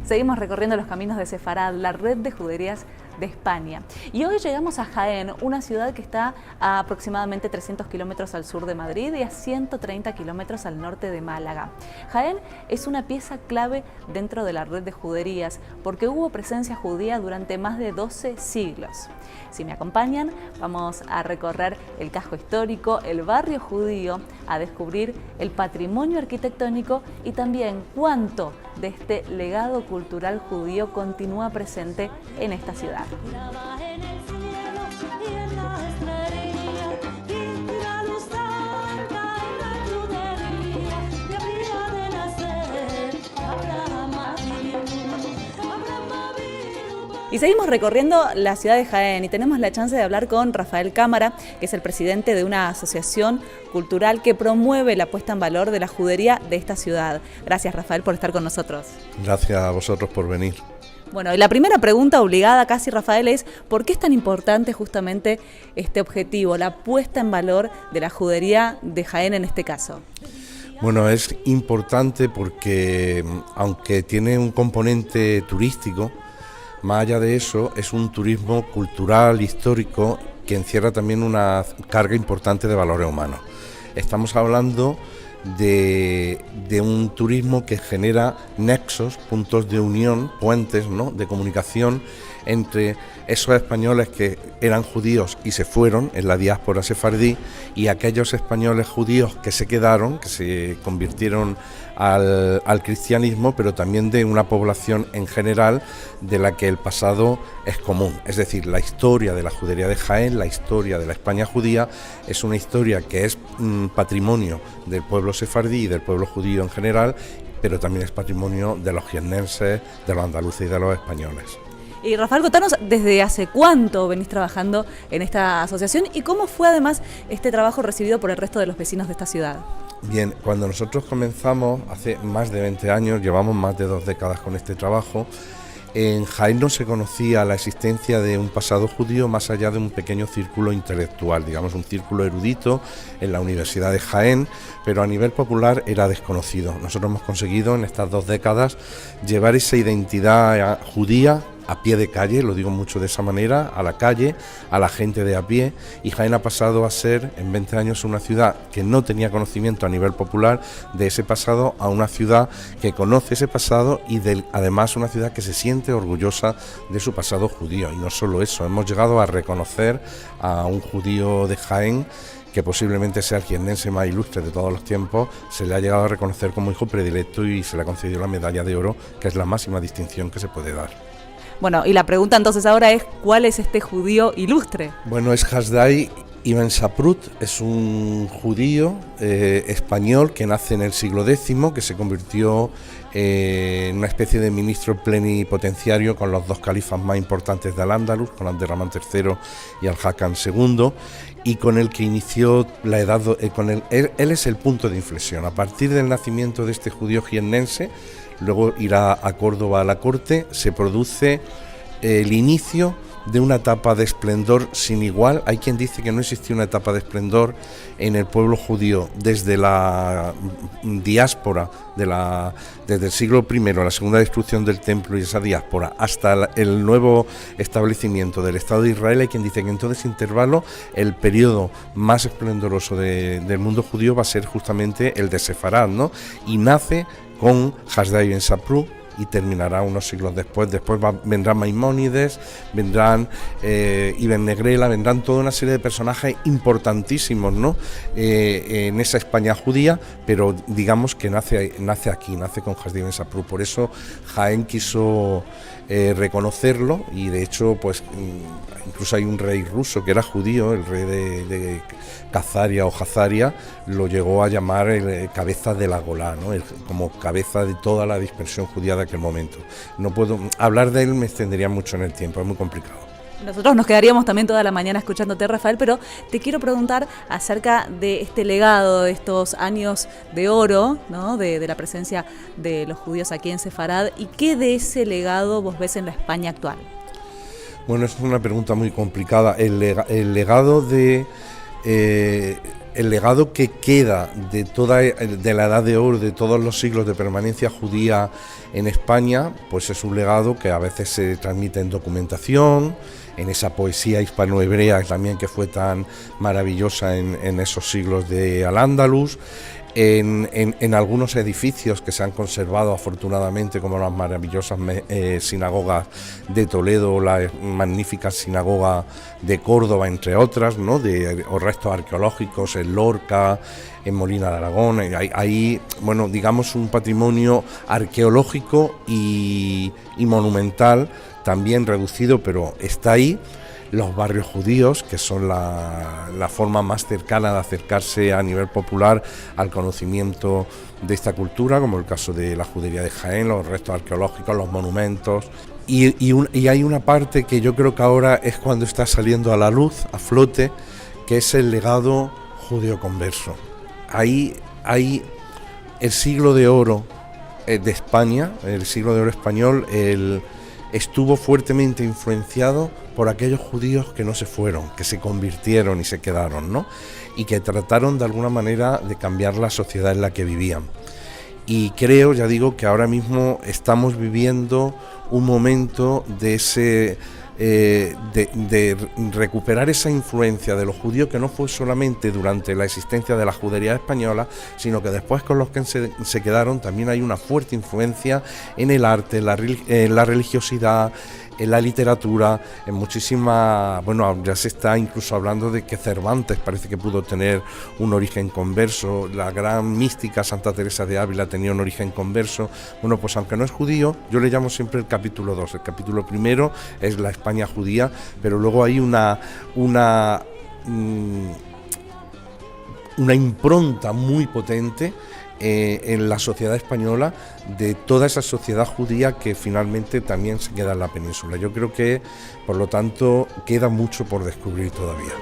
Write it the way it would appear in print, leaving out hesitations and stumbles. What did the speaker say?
Seguimos recorriendo los caminos de Sefarad, la red de juderías de España. Y hoy llegamos a Jaén, una ciudad que está a aproximadamente 300 kilómetros al sur de Madrid y a 130 kilómetros al norte de Málaga. Jaén es una pieza clave dentro de la red de juderías porque hubo presencia judía durante más de 12 siglos. Si me acompañan, vamos a recorrer el casco histórico, el barrio judío, a descubrir el patrimonio arquitectónico y también cuánto de este legado cultural judío continúa presente en esta ciudad. Y seguimos recorriendo la ciudad de Jaén y tenemos la chance de hablar con Rafael Cámara, que es el presidente de una asociación cultural que promueve la puesta en valor de la judería de esta ciudad. Gracias, Rafael, por estar con nosotros. Gracias a vosotros por venir. Bueno, y la primera pregunta obligada casi, Rafael, es ¿por qué es tan importante justamente este objetivo, la puesta en valor de la judería de Jaén en este caso? Bueno, es importante porque aunque tiene un componente turístico, más allá de eso es un turismo cultural, histórico, que encierra también una carga importante de valores humanos. Estamos hablando de un turismo que genera nexos, puntos de unión, puentes, ¿no?, de comunicación entre esos españoles que eran judíos y se fueron en la diáspora sefardí y aquellos españoles judíos que se quedaron, que se convirtieron al cristianismo, pero también de una población en general de la que el pasado es común. Es decir, la historia de la judería de Jaén, la historia de la España judía, es una historia que es patrimonio del pueblo sefardí y del pueblo judío en general, pero también es patrimonio de los jiennenses, de los andaluces y de los españoles. Y Rafael, contanos desde hace cuánto venís trabajando en esta asociación y cómo fue además este trabajo recibido por el resto de los vecinos de esta ciudad. Bien, cuando nosotros comenzamos hace más de 20 años, llevamos más de 2 décadas con este trabajo, en Jaén no se conocía la existencia de un pasado judío más allá de un pequeño círculo intelectual, digamos un círculo erudito en la Universidad de Jaén, pero a nivel popular era desconocido. Nosotros hemos conseguido en estas 2 décadas llevar esa identidad judía a pie de calle, lo digo mucho de esa manera, a la calle, a la gente de a pie, y Jaén ha pasado a ser en 20 años una ciudad que no tenía conocimiento a nivel popular de ese pasado a una ciudad que conoce ese pasado y además una ciudad que se siente orgullosa de su pasado judío. Y no solo eso, hemos llegado a reconocer a un judío de Jaén que posiblemente sea el jiennense más ilustre de todos los tiempos, se le ha llegado a reconocer como hijo predilecto y se le ha concedido la medalla de oro, que es la máxima distinción que se puede dar. Bueno, y la pregunta entonces ahora es, ¿cuál es este judío ilustre? Bueno, es Hasdai Ibn Saprut, es un judío español que nace en el siglo X, que se convirtió en una especie de ministro plenipotenciario con los 2 califas más importantes de Al-Ándalus, con Abderramán III y Al-Hakam II, y con el que inició la edad, él es el punto de inflexión. A partir del nacimiento de este judío jiennense, luego irá a Córdoba a la corte, se produce el inicio de una etapa de esplendor sin igual. Hay quien dice que no existió una etapa de esplendor en el pueblo judío desde la diáspora, desde el siglo I, la segunda destrucción del templo y esa diáspora, hasta el nuevo establecimiento del Estado de Israel. Hay quien dice que en todo ese intervalo el periodo más esplendoroso del mundo judío va a ser justamente el de Sefarad, ¿no? Y nace con Hasdai Ibn Saprut y terminará unos siglos después. Vendrán Maimónides, vendrán Ibn Negrela, vendrán toda una serie de personajes importantísimos, ¿no?, en esa España judía, pero digamos que nace aquí, nace con Hasdai Ibn Saprut. Por eso Jaén quiso reconocerlo y de hecho pues incluso hay un rey ruso que era judío, el rey de Khazaria o Hazaria, lo llegó a llamar el cabeza de la Golá, ¿no?, como cabeza de toda la dispersión judía de aquel momento. No puedo hablar de él, me extendería mucho en el tiempo, es muy complicado. Nosotros nos quedaríamos también toda la mañana escuchándote, Rafael, pero te quiero preguntar acerca de este legado, de estos años de oro, ¿no?, de la presencia de los judíos aquí en Sefarad, y qué de ese legado vos ves en la España actual. Bueno, es una pregunta muy complicada. El legado de el legado que queda de la Edad de Oro, de todos los siglos de permanencia judía en España, pues es un legado que a veces se transmite en documentación, en esa poesía hispano-hebrea también que fue tan maravillosa en esos siglos de Al-Ándalus, en algunos edificios que se han conservado afortunadamente, como las maravillosas sinagogas de Toledo, la magnífica sinagoga de Córdoba, entre otras, ¿no? O restos arqueológicos en Lorca, en Molina de Aragón. Hay, bueno, digamos, un patrimonio arqueológico y monumental, también reducido, pero está ahí. Los barrios judíos, que son la forma más cercana de acercarse a nivel popular al conocimiento de esta cultura, como el caso de la judería de Jaén, los restos arqueológicos, los monumentos. Y hay una parte que yo creo que ahora es cuando está saliendo a la luz, a flote, que es el legado judeo-converso. Ahí hay el siglo de oro de España, el siglo de oro español, estuvo fuertemente influenciado por aquellos judíos que no se fueron, que se convirtieron y se quedaron, ¿no? Y que trataron de alguna manera de cambiar la sociedad en la que vivían. Y creo, ya digo, que ahora mismo estamos viviendo un momento de recuperar esa influencia de los judíos, que no fue solamente durante la existencia de la judería española, sino que después con los que se quedaron también hay una fuerte influencia en el arte, en la religiosidad, en la literatura, en muchísima, bueno, ya se está incluso hablando de que Cervantes parece que pudo tener un origen converso, la gran mística Santa Teresa de Ávila tenía un origen converso. Bueno, pues aunque no es judío, yo le llamo siempre el capítulo 2, el capítulo primero es la España judía, pero luego hay una impronta muy potente en la sociedad española de toda esa sociedad judía que finalmente también se queda en la península. Yo creo que, por lo tanto, queda mucho por descubrir todavía.